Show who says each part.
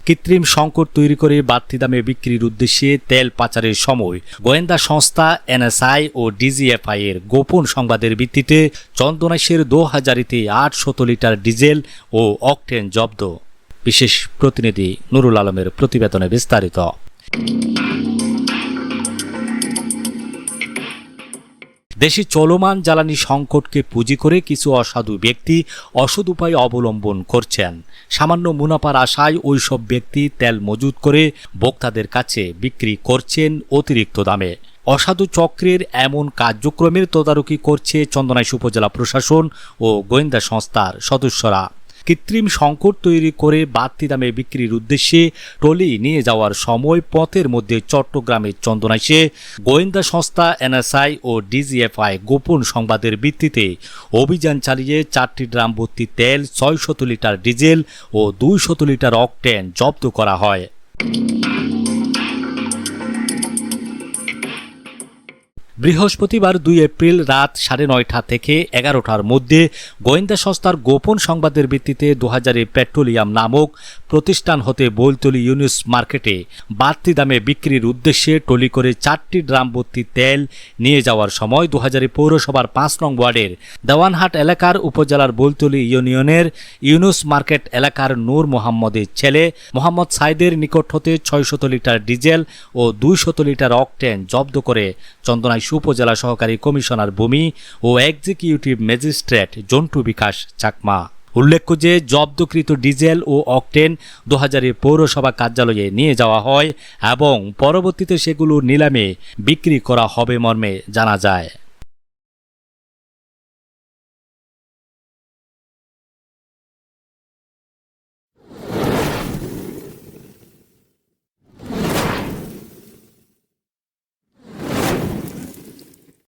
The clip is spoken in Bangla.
Speaker 1: কৃত্রিম সংকট তৈরি করে বাড়তি দামে বিক্রির উদ্দেশ্যে তেল পাচারের সময় গোয়েন্দা সংস্থা এনএসআই ও ডিজিএফআই এর গোপন সংবাদের ভিত্তিতে চন্দনাইশের 2000-তে 800 লিটার ডিজেল ও অকটেন জব্দ। বিশেষ প্রতিনিধি নুরুল আলমের প্রতিবেদনে বিস্তারিত। দেশে চলমান জ্বালানি সংকটকে পুঁজি করে কিছু অসাধু ব্যক্তি অসৎ উপায় অবলম্বন করছেন। সামান্য মুনাফার আশায় ওইসব ব্যক্তি তেল মজুত করে ভোক্তাদের কাছে বিক্রি করছেন অতিরিক্ত দামে। অসাধু চক্রের এমন কার্যক্রমের তদারকি করছে চন্দনাইশ উপজেলা প্রশাসন ও গোয়েন্দা সংস্থার সদস্যরা। কৃত্রিম সংকট তৈরি করে বাড়তি দামে বিক্রির উদ্দেশ্যে ট্রলি নিয়ে যাওয়ার সময় পথের মধ্যে চট্টগ্রামের চন্দনাইশে গোয়েন্দা সংস্থা এনএসআই ও ডিজিএফআই গোপন সংবাদের ভিত্তিতে অভিযান চালিয়ে 4টি ড্রাম ভর্তি তেল, 600 লিটার ডিজেল ও 200 লিটার অকটেন জব্দ করা হয়। বৃহস্পতিবার 2 এপ্রিল রাত 9:30 থেকে 11টার মধ্যে গোয়েন্দা সংস্থার গোপন সংবাদের ভিত্তিতে 2000 পেট্রোলিয়াম নামক প্রতিষ্ঠান হতে বৈলতলী ইউনুস মার্কেটে বাড়তি দামে বিক্রির উদ্দেশ্যে ট্রলি করে 4টি ড্রাম ভর্তি তেল নিয়ে যাওয়ার সময় 2000 পৌরসভার 5 নং ওয়ার্ডের দেওয়ানহাট এলাকার উপজেলার বৈলতলী ইউনিয়নের ইউনুস মার্কেট এলাকার নূর মোহাম্মদের ছেলে মোহাম্মদ সাইদের নিকট হতে 600 লিটার ডিজেল ও 200 লিটার অকটেন জব্দ করে চন্দনাইশ উপজেলা সহকারী কমিশনার ভূমি ও এক্সিকিউটিভ ম্যাজিস্ট্রেট জন্টু বিকাশ চাকমা। উল্লেখ্য যে জব্দকৃত ডিজেল ও অকটেন 2000 পৌরসভা কার্যালয়ে নিয়ে যাওয়া হয় এবং পরবর্তীতে সেগুলো নিলামে বিক্রি করা হবে মর্মে জানা যায়।